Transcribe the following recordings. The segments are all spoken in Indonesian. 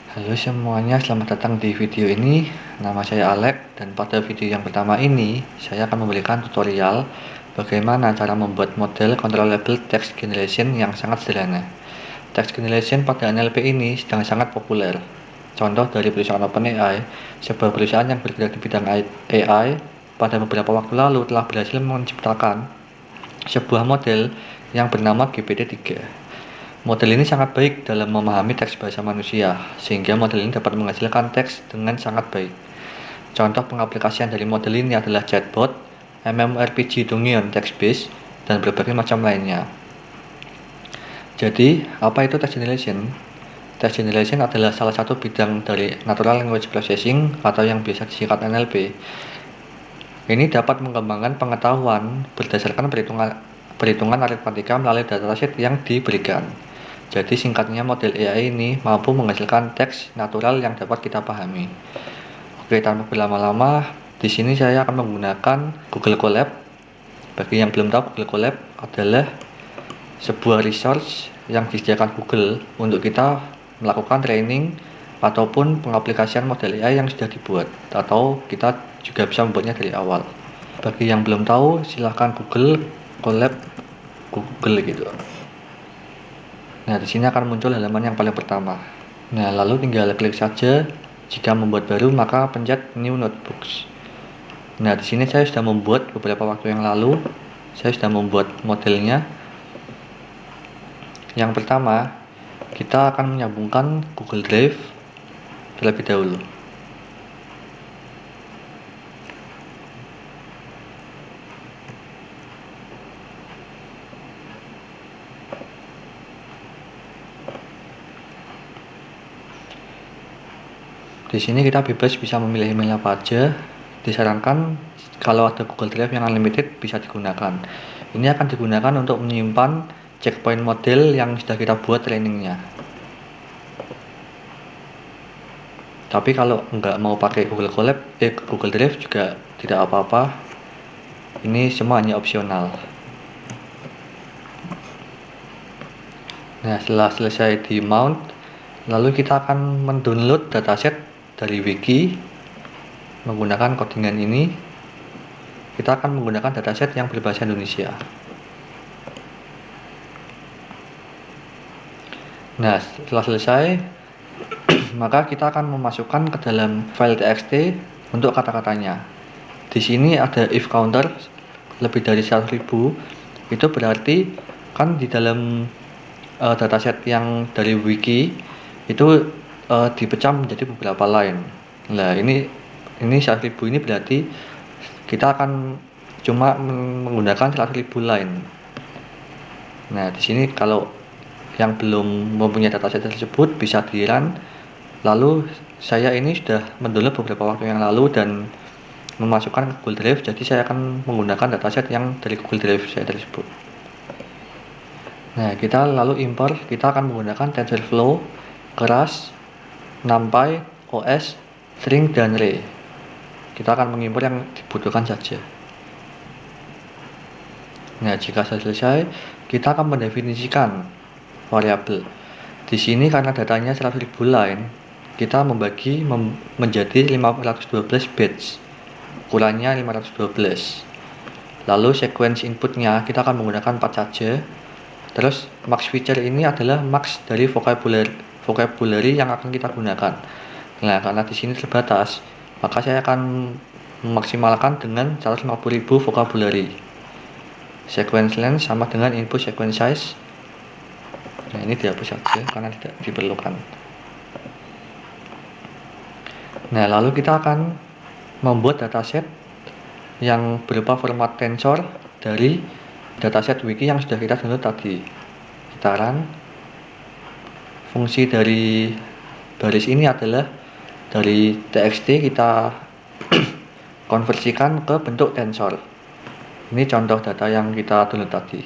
Halo semuanya, selamat datang di video ini. Nama saya Alex dan pada video yang pertama ini saya akan memberikan tutorial bagaimana cara membuat model controllable text generation yang sangat sederhana. Text generation pada NLP ini sedang sangat populer. Contoh dari perusahaan OpenAI, sebuah perusahaan yang bergerak di bidang AI, pada beberapa waktu lalu telah berhasil menciptakan sebuah model yang bernama GPT-3. Model ini sangat baik dalam memahami teks bahasa manusia, sehingga model ini dapat menghasilkan teks dengan sangat baik. Contoh pengaplikasian dari model ini adalah chatbot, MMORPG Dungeon Text Base, dan berbagai macam lainnya. Jadi, apa itu text generation? Text generation adalah salah satu bidang dari Natural Language Processing atau yang biasa disingkat NLP. Ini dapat mengembangkan pengetahuan berdasarkan perhitungan aritmatika melalui dataset yang diberikan. Jadi singkatnya model AI ini mampu menghasilkan teks natural yang dapat kita pahami. Oke, tanpa berlama-lama, di sini saya akan menggunakan Google Colab. Bagi yang belum tahu, Google Colab adalah sebuah resource yang disediakan Google untuk kita melakukan training ataupun pengaplikasian model AI yang sudah dibuat, atau kita juga bisa membuatnya dari awal. Bagi yang belum tahu, silahkan Google Colab Google gitu. Nah, di sini akan muncul halaman yang paling pertama. Nah, lalu tinggal klik saja. Jika membuat baru, maka pencet New Notebooks. Nah, di sini saya sudah membuat beberapa waktu yang lalu. Saya sudah membuat modelnya. Yang pertama, kita akan menyambungkan Google Drive terlebih dahulu. Di sini kita bebas bisa memilih email apa aja. Disarankan kalau ada Google Drive yang unlimited bisa digunakan. Ini akan digunakan untuk menyimpan checkpoint model yang sudah kita buat trainingnya. Tapi kalau nggak mau pakai Google Drive juga tidak apa-apa. Ini semua hanya opsional. Nah, setelah selesai di mount, lalu kita akan mendownload dataset dari wiki menggunakan codingan ini. Kita akan menggunakan dataset yang berbahasa Indonesia. Nah, setelah selesai, maka kita akan memasukkan ke dalam file txt untuk kata-katanya. Di sini ada if counter lebih dari 100.000. Itu berarti kan di dalam dataset yang dari wiki itu dipecah menjadi beberapa line. Nah, ini 100.000 ini berarti kita akan cuma menggunakan 100.000 line. Nah, di sini kalau yang belum mempunyai dataset tersebut bisa di-run. Lalu saya ini sudah mendownload beberapa waktu yang lalu dan memasukkan ke Google Drive, jadi saya akan menggunakan dataset yang dari Google Drive saya tersebut. Nah, kita lalu import, kita akan menggunakan TensorFlow, Keras, NumPy, OS, String, dan Ray. Kita akan mengimpor yang dibutuhkan saja. Nah, jika sudah selesai, kita akan mendefinisikan variabel. Di sini karena datanya 100.000 line, kita membagi menjadi 512 batch. Ukurannya 512. Lalu sequence inputnya kita akan menggunakan 4 saja. Terus max feature ini adalah max dari vocabulary yang akan kita gunakan. Nah, karena di sini terbatas, maka saya akan memaksimalkan dengan 150.000 vocabulary. Sequence length sama dengan input sequence size. Nah, ini dihapus saja karena tidak diperlukan. Nah, lalu kita akan membuat dataset yang berupa format tensor dari dataset wiki yang sudah kita download tadi. Kita run. Fungsi dari baris ini adalah dari txt kita konversikan ke bentuk tensor. Ini contoh data yang kita download tadi.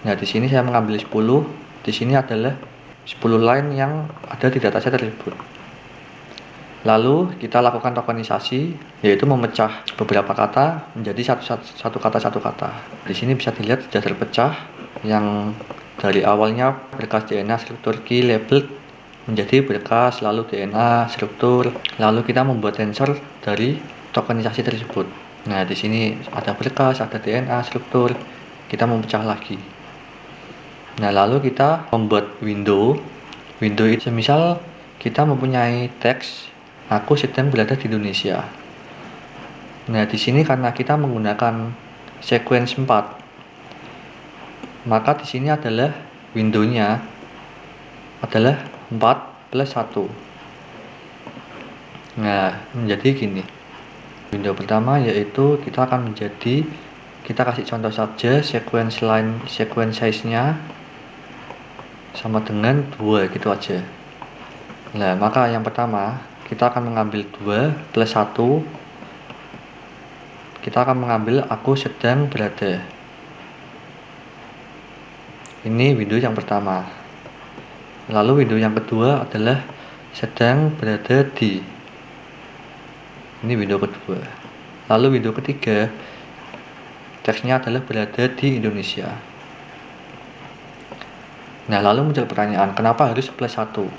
Nah, di sini saya mengambil 10. Di sini adalah 10 line yang ada di dataset tersebut. Lalu kita lakukan tokenisasi, yaitu memecah beberapa kata menjadi satu kata. Di sini bisa dilihat sudah terpecah yang dari awalnya berkas DNA, struktur, key, label, menjadi berkas, lalu DNA, struktur, lalu kita membuat tensor dari tokenisasi tersebut. Nah, di sini ada berkas, ada DNA, struktur, kita memecah lagi. Nah, lalu kita membuat window itu semisal kita mempunyai teks, aku sedang berada di Indonesia. Nah, di sini karena kita menggunakan sequence 4, maka di sini adalah window-nya adalah 4 plus 1. Nah, menjadi gini. Window pertama yaitu kita kasih contoh saja sequence size-nya sama dengan 2 gitu aja. Nah, maka yang pertama kita akan mengambil 2 plus 1. Kita akan mengambil aku sedang berada. Ini window yang pertama. Lalu window yang kedua adalah sedang berada di. Ini window kedua. Lalu window ketiga teksnya adalah berada di Indonesia. Nah, lalu muncul pertanyaan, kenapa harus plus 1?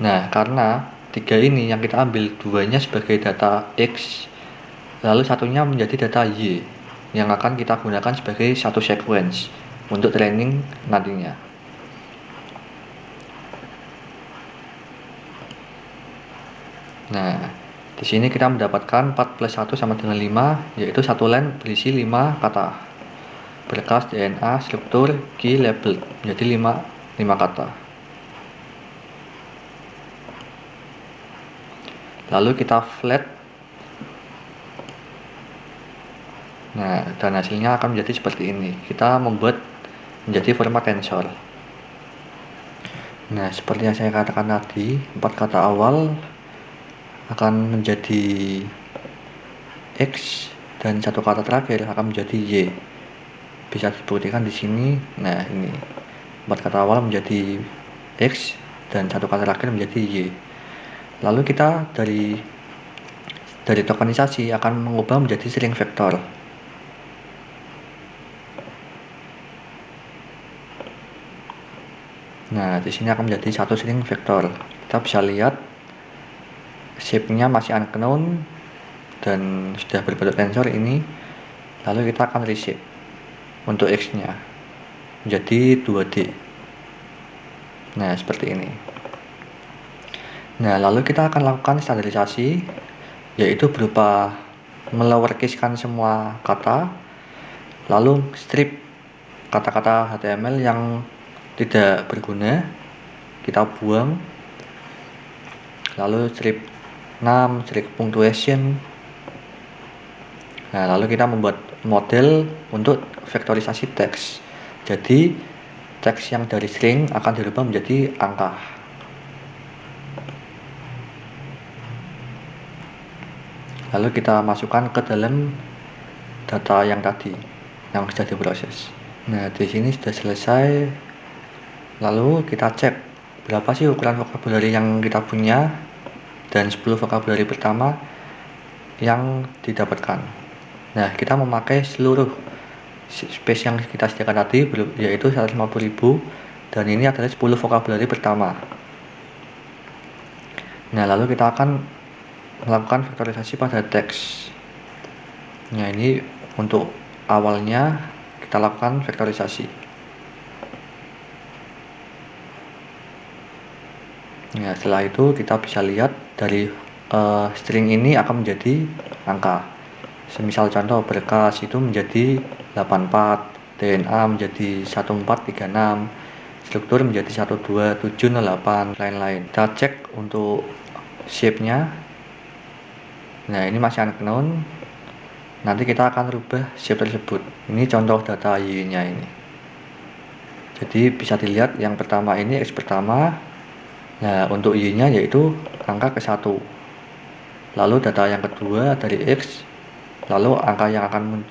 Nah, karena 3 ini yang kita ambil, 2-nya sebagai data X, lalu satunya menjadi data Y yang akan kita gunakan sebagai satu sequence untuk training nantinya. Nah, di sini kita mendapatkan 4 plus 1 sama dengan 5, yaitu satu line berisi 5 kata. Berkas, DNA, struktur, key, label, menjadi 5 kata. Lalu kita flat. Nah, dan hasilnya akan menjadi seperti ini. Kita membuat menjadi format tensor. Nah, seperti yang saya katakan tadi, 4 kata awal akan menjadi X dan satu kata terakhir akan menjadi Y. Bisa dibuktikan di sini. Nah, ini 4 kata awal menjadi X dan satu kata terakhir menjadi Y. Lalu kita dari tokenisasi akan mengubah menjadi string vektor. Nah, di sini akan menjadi satu string vektor. Kita bisa lihat shape-nya masih unknown dan sudah berbentuk tensor ini. Lalu kita akan reshape untuk X-nya menjadi 2D. Nah, seperti ini. Nah, lalu kita akan lakukan standarisasi, yaitu berupa melowercase-kan semua kata, lalu strip kata-kata HTML yang tidak berguna, kita buang, lalu strip 6, strip punctuation. Nah, lalu kita membuat model untuk vektorisasi teks. Jadi teks yang dari string akan dirubah menjadi angka. Lalu kita masukkan ke dalam data yang tadi yang sudah diproses. Nah, di sini sudah selesai. Lalu kita cek berapa sih ukuran vocabulary yang kita punya dan 10 vocabulary pertama yang didapatkan. Nah, kita memakai seluruh space yang kita sediakan tadi, yaitu 150.000, dan ini adalah 10 vocabulary pertama. Nah, lalu kita akan melakukan vektorisasi pada teks. Nah, ini untuk awalnya kita lakukan vektorisasi. Nah, setelah itu kita bisa lihat dari string ini akan menjadi angka. Semisal contoh berkas itu menjadi 84, DNA menjadi 1436, struktur menjadi 12708, lain-lain. Kita cek untuk shape-nya. Nah, ini masih unknown. Nanti kita akan rubah shape tersebut. Ini contoh data Y-nya ini. Jadi bisa dilihat yang pertama ini X pertama. Nah, untuk Y-nya yaitu angka ke-1. Lalu data yang kedua dari X, lalu angka yang akan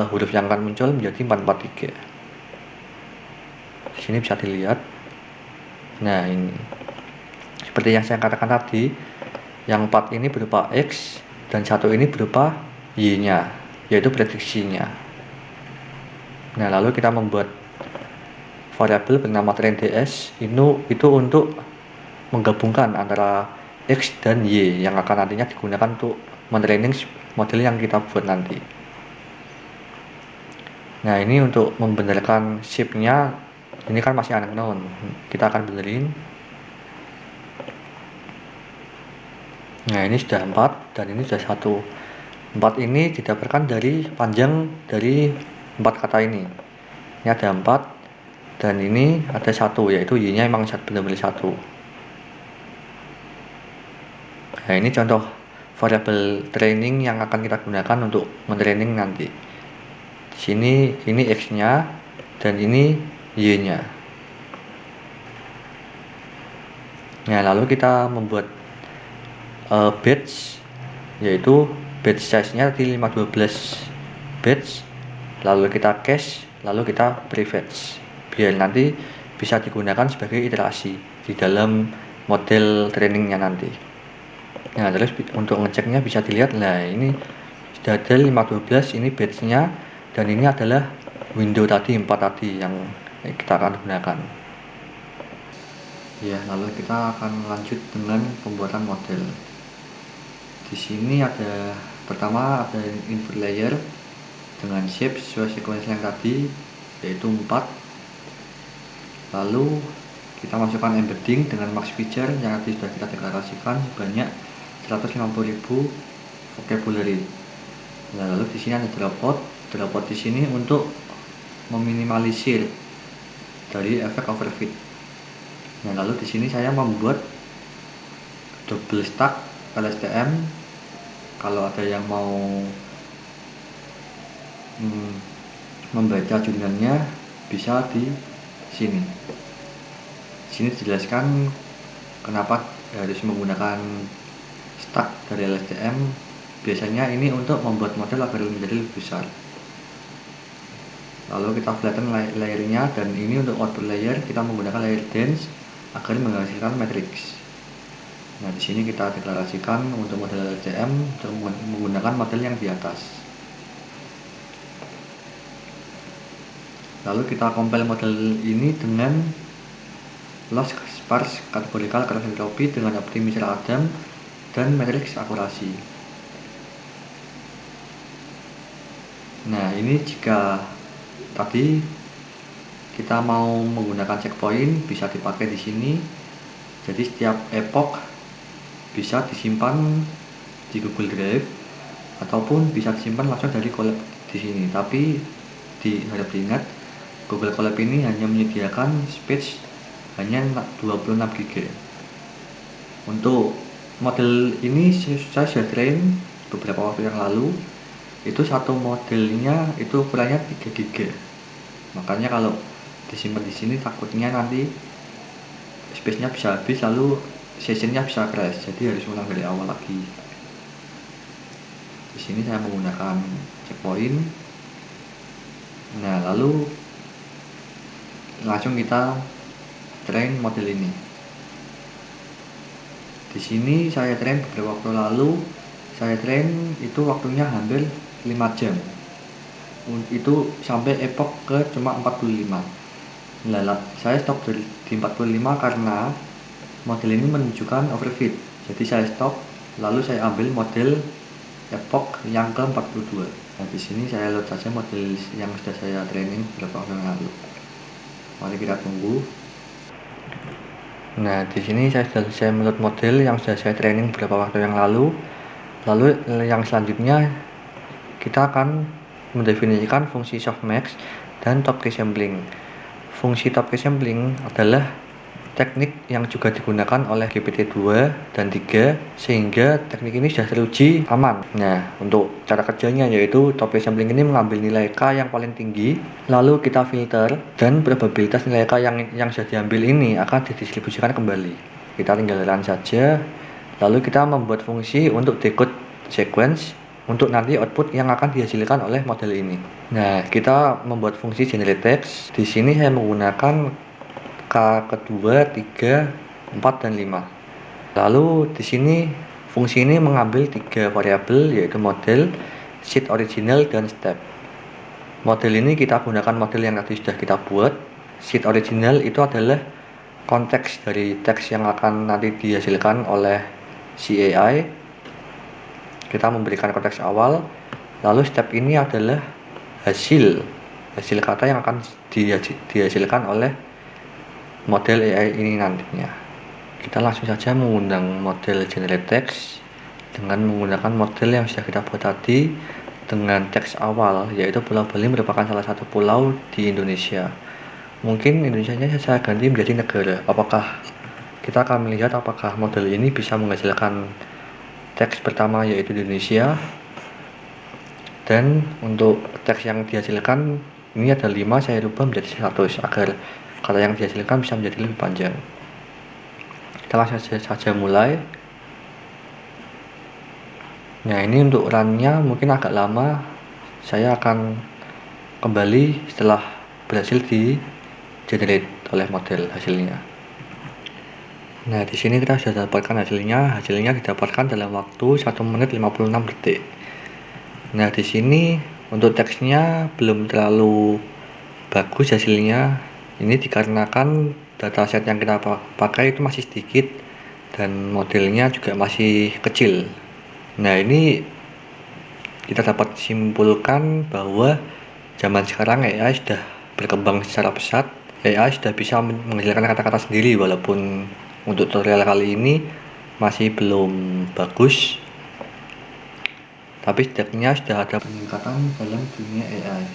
huruf yang akan muncul menjadi 443. Di sini bisa dilihat. Nah, ini seperti yang saya katakan tadi, yang 4 ini berupa X dan 1 ini berupa Y-nya, yaitu prediksinya. Nah, lalu kita membuat variabel bernama trainDS itu untuk menggabungkan antara X dan Y yang akan nantinya digunakan untuk mentraining model yang kita buat nanti. Nah, ini untuk membenarkan shape-nya, ini kan masih unknown, kita akan benerin. Nah, ini sudah 4 dan ini sudah 1. 4 ini didapatkan dari panjang dari 4 kata ini. Ini ada 4 dan ini ada 1, yaitu Y nya emang benar-benar 1. Nah, ini contoh variabel training yang akan kita gunakan untuk mentraining nanti. Di sini ini X nya dan ini Y nya. Nah, lalu kita membuat batch, yaitu batch size nya di 512 batch, lalu kita cache, lalu kita pre-fetch, biar nanti bisa digunakan sebagai iterasi di dalam model trainingnya nanti. Nah, terus untuk ngeceknya bisa dilihat, nah ini sudah ada 512, ini batch nya, dan ini adalah window tadi 4 tadi yang kita akan gunakan. Ya, lalu kita akan lanjut dengan pembuatan model. Di sini pertama ada input layer dengan shape sesuai sequence yang tadi, yaitu 4. Lalu kita masukkan embedding dengan max feature yang tadi sudah kita deklarasikan sebanyak 150.000 vocabulary. Nah, lalu di sini ada dropouts di sini untuk meminimalisir dari efek overfit. Nah, lalu di sini saya membuat double stack LSTM. Kalau ada yang mau membaca jurnalnya bisa di sini. Di sini dijelaskan kenapa harus menggunakan stack dari LSTM. Biasanya ini untuk membuat model agar menjadi lebih besar. Lalu kita flatten layernya, dan ini untuk output layer kita menggunakan layer dense agar menghasilkan matrix. Nah, di sini kita deklarasikan untuk model LSTM untuk menggunakan model yang di atas. Lalu kita compile model ini dengan loss sparse categorical cross entropy dengan optimizer Adam dan matrix akurasi. Nah, ini jika tadi kita mau menggunakan checkpoint bisa dipakai di sini. Jadi setiap epoch bisa disimpan di Google Drive ataupun bisa disimpan langsung dari Colab di sini. Tapi harap diingat, Google Colab ini hanya menyediakan space hanya 26 GB. Untuk model ini saya sudah train beberapa waktu yang lalu. Itu satu modelnya itu ukurannya 3 GB. Makanya kalau disimpan di sini takutnya nanti space-nya bisa habis, lalu sessionnya bisa crash, jadi harus ulang dari awal lagi. Di sini saya menggunakan checkpoint. Nah, lalu langsung kita train model ini. Di sini saya train beberapa waktu lalu. Saya train itu waktunya hampir 5 jam. Itu sampai epoch ke cuma 45. Nah, saya stop di 45 karena model ini menunjukkan overfit. Jadi saya stop, lalu saya ambil model epoch yang ke 42. Nah, di sini saya load saja model yang sudah saya training beberapa waktu yang lalu. Mari kita tunggu. Nah, di sini saya sudah selesai meload model yang sudah saya training beberapa waktu yang lalu. Lalu yang selanjutnya kita akan mendefinisikan fungsi softmax dan top resampling. Fungsi top resampling adalah teknik yang juga digunakan oleh GPT-2 dan 3, sehingga teknik ini sudah teruji aman. Nah, untuk cara kerjanya yaitu top resampling ini mengambil nilai K yang paling tinggi, lalu kita filter, dan probabilitas nilai K yang sudah diambil ini akan didistribusikan kembali. Kita tinggal run saja, lalu kita membuat fungsi untuk decode sequence untuk nanti output yang akan dihasilkan oleh model ini. Nah, kita membuat fungsi generate text. Di sini saya menggunakan K kedua, 3, 4, dan 5. Lalu di sini fungsi ini mengambil 3 variabel, yaitu model, seed original, dan step. Model ini kita gunakan model yang tadi sudah kita buat. Seed original itu adalah konteks dari teks yang akan nanti dihasilkan oleh si AI. Kita memberikan konteks awal, lalu step ini adalah hasil kata yang akan dihasilkan oleh model AI ini nantinya. Kita langsung saja mengundang model generate text dengan menggunakan model yang sudah kita buat tadi dengan teks awal, yaitu Pulau Bali merupakan salah satu pulau di Indonesia. Mungkin Indonesianya saya ganti menjadi negara. Kita akan melihat apakah model ini bisa menghasilkan teks pertama yaitu Indonesia, dan untuk teks yang dihasilkan ini ada 5, saya rubah menjadi 100 agar kata yang dihasilkan bisa menjadi lebih panjang. Kita langsung saja mulai. Nah, ini untuk run-nya mungkin agak lama. Saya akan kembali setelah berhasil di generate oleh model hasilnya. Nah, di sini kita sudah dapatkan hasilnya. Hasilnya didapatkan dalam waktu 1 menit 56 detik. Nah, di sini untuk teksnya belum terlalu bagus hasilnya. Ini dikarenakan dataset yang kita pakai itu masih sedikit dan modelnya juga masih kecil. Nah, ini kita dapat simpulkan bahwa zaman sekarang AI sudah berkembang secara pesat. AI sudah bisa menghasilkan kata-kata sendiri, walaupun untuk tutorial kali ini masih belum bagus, tapi setidaknya sudah ada peningkatan dalam dunia AI.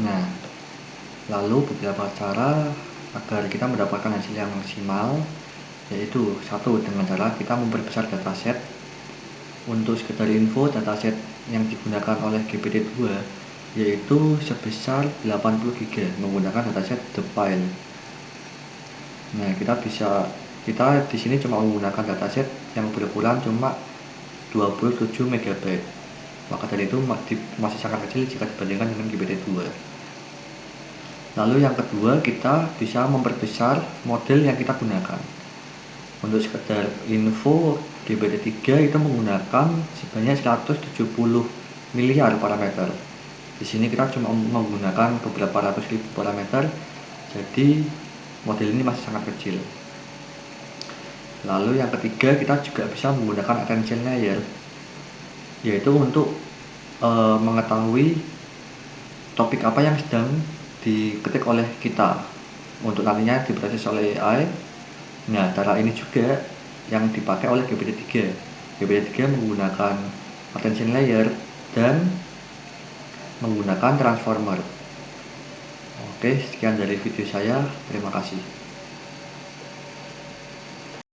Nah, lalu beberapa cara agar kita mendapatkan hasil yang maksimal, yaitu satu, dengan cara kita memperbesar dataset. Untuk sekedar info, dataset yang digunakan oleh GPT-2 yaitu sebesar 80 GB menggunakan dataset The Pile. Nah, kita di sini cuma menggunakan dataset yang berukuran cuma 27 MB. Maka dari itu masih sangat kecil jika dibandingkan dengan GPT-2. Lalu yang kedua, kita bisa memperbesar model yang kita gunakan. Untuk sekedar info, GPT-3 itu menggunakan sebanyak 170 miliar parameter. Di sini kita cuma menggunakan beberapa ratus ribu parameter, jadi model ini masih sangat kecil. Lalu yang ketiga, kita juga bisa menggunakan attention layer, yaitu untuk mengetahui topik apa yang sedang diketik oleh kita untuk nantinya diproses oleh AI. Nah, cara ini juga yang dipakai oleh GPT-3. GPT-3 menggunakan attention layer dan menggunakan transformer. Oke, sekian dari video saya. Terima kasih.